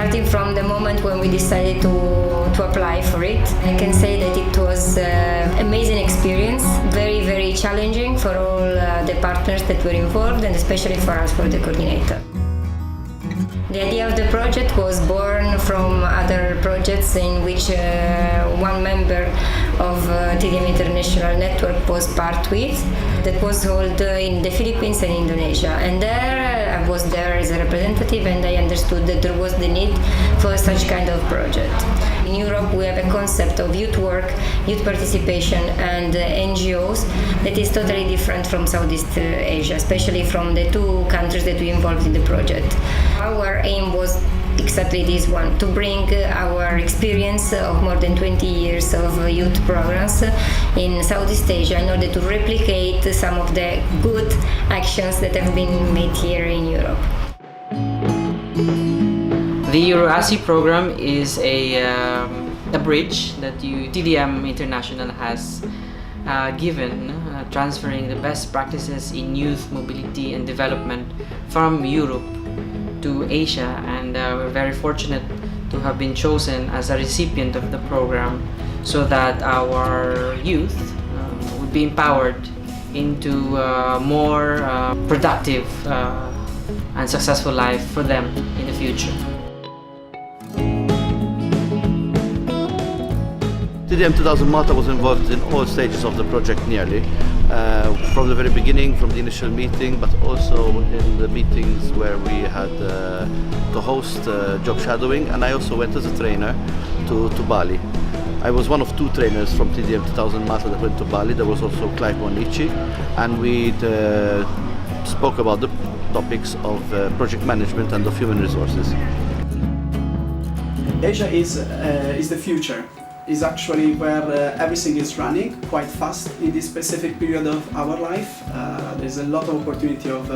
starting from the moment when we decided to apply for it, I can say that it was an amazing experience, very, very challenging for all the partners that were involved, and especially for us, for the coordinator. The idea of the project was born from other projects in which one member of TDM International Network was part with, that was held in the Philippines and Indonesia. And there I was there as a representative, and I understood that there was the need for such kind of project. In Europe we have a concept of youth work, youth participation and NGOs that is totally different from Southeast Asia, especially from the two countries that we involved in the project. Our aim was exactly this one, to bring our experience of more than 20 years of youth programs in Southeast Asia in order to replicate some of the good actions that have been made here in Europe. The Euroasi program is a bridge that TDM International has given, transferring the best practices in youth mobility and development from Europe to Asia, and we're very fortunate to have been chosen as a recipient of the program so that our youth would be empowered into more productive and successful life for them in the future. TDM 2000 Malta was involved in all stages of the project nearly, from the very beginning, from the initial meeting, but also in the meetings where we had to host job shadowing, and I also went as a trainer to Bali. I was one of two trainers from TDM 2000 Malta that went to Bali. There was also Clive Monici, and we spoke about the topics of project management and of human resources. Asia is the future. Is actually where everything is running quite fast in this specific period of our life. There's a lot of opportunity of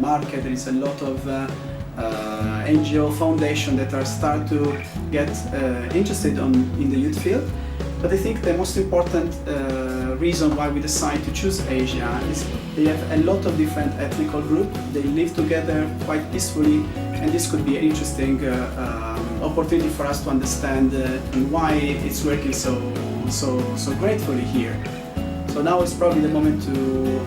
market, there is a lot of NGO foundation that are start to get interested in the youth field. But I think the most important reason why we decide to choose Asia is they have a lot of different ethnic groups. They live together quite peacefully, and this could be an interesting opportunity for us to understand why it's working so gratefully here. So now is probably the moment to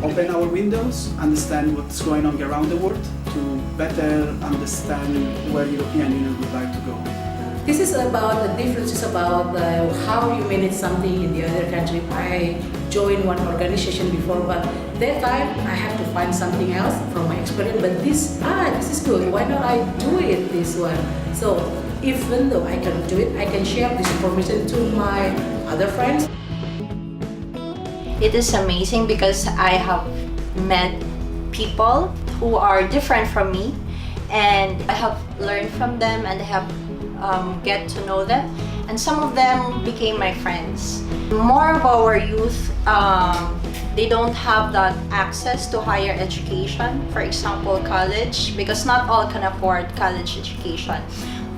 open our windows, understand what's going on around the world, to better understand where European Union would like to go. This is about the differences about how you manage something in the other country. I joined one organization before, but that time I have to find something else from my experience. But this is good. Why not I do it this one? So even though I can do it, I can share this information to my other friends. It is amazing because I have met people who are different from me, and I have learned from them, and I have get to know them, and some of them became my friends. More of our youth, they don't have that access to higher education, for example college, because not all can afford college education,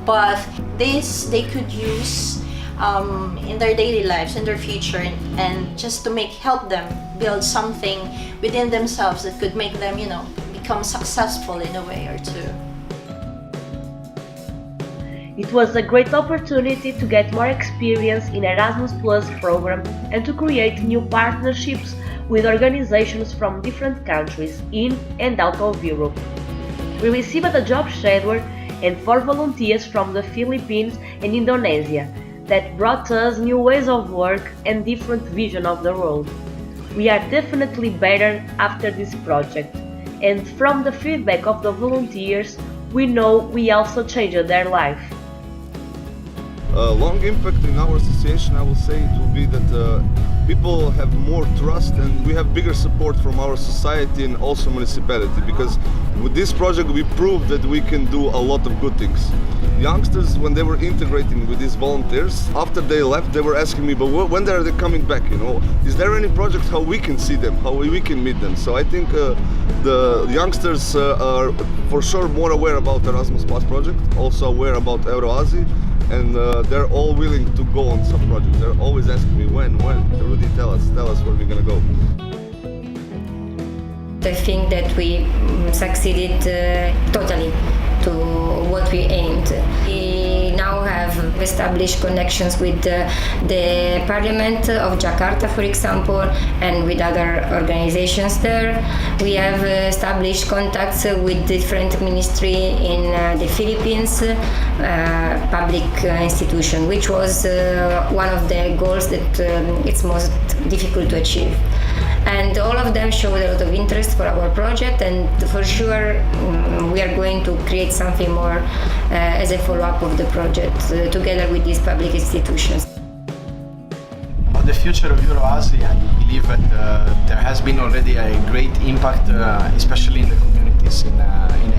but this they could use in their daily lives, in their future, and just to help them build something within themselves that could make them, become successful in a way or two. It was a great opportunity to get more experience in Erasmus Plus program and to create new partnerships with organizations from different countries in and out of Europe. We received a job shadow and 4 volunteers from the Philippines and Indonesia that brought us new ways of work and different vision of the world. We are definitely better after this project, and from the feedback of the volunteers, we know we also changed their life. Long impact in our association, I will say it will be that people have more trust, and we have bigger support from our society and also municipality, because with this project we proved that we can do a lot of good things. Youngsters, when they were integrating with these volunteers, after they left, they were asking me, but when are they coming back, Is there any project how we can see them, how we can meet them? So I think the youngsters are for sure more aware about Erasmus Plus project, also aware about Euroasi, and they're all willing to go on some projects. They're always asking me when, Rudy, tell us where we're gonna go. I think that we succeeded totally to what we aimed. We now have established connections with the Parliament of Jakarta, for example, and with other organizations there. We have established contacts with different ministries in the Philippines, public institution, which was one of the goals that it's most difficult to achieve. And all of them showed a lot of interest for our project, and for sure we are going to create something more as a follow-up of the project together with these public institutions. About the future of Euroasi, I believe that there has been already a great impact, especially in the communities in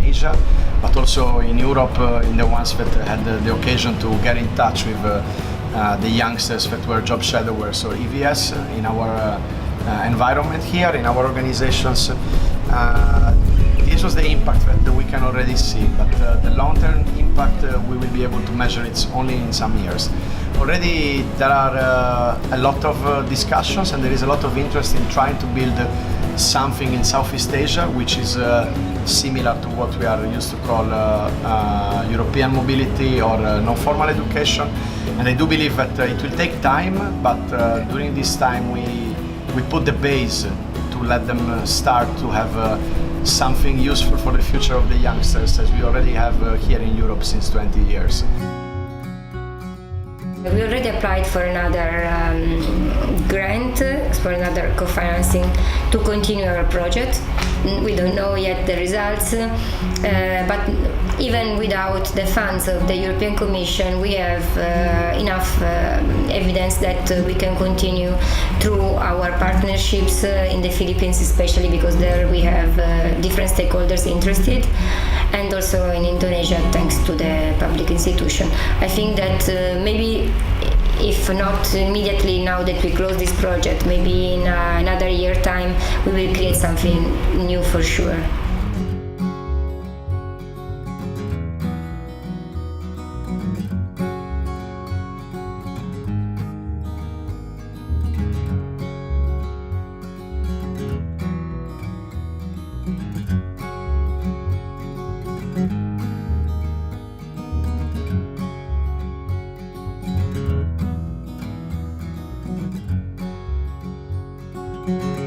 Asia, but also in Europe, in the ones that had the occasion to get in touch with the youngsters that were job shadowers or EVS in our environment here, in our organizations. This was the impact that we can already see, but the long-term impact we will be able to measure it only in some years. Already there are a lot of discussions, and there is a lot of interest in trying to build something in Southeast Asia which is similar to what we are used to call European mobility or non-formal education. And I do believe that it will take time, but during this time we put the base to let them start to have something useful for the future of the youngsters, as we already have here in Europe since 20 years. We already applied for another grant, for another co-financing to continue our project. We don't know yet the results, but even without the funds of the European Commission, we have enough evidence that we can continue through our partnerships in the Philippines, especially because there we have different stakeholders interested, and also in Indonesia thanks to the public institution. I think that maybe if not immediately now that we close this project, maybe in another year time we will create something new for sure. Thank you.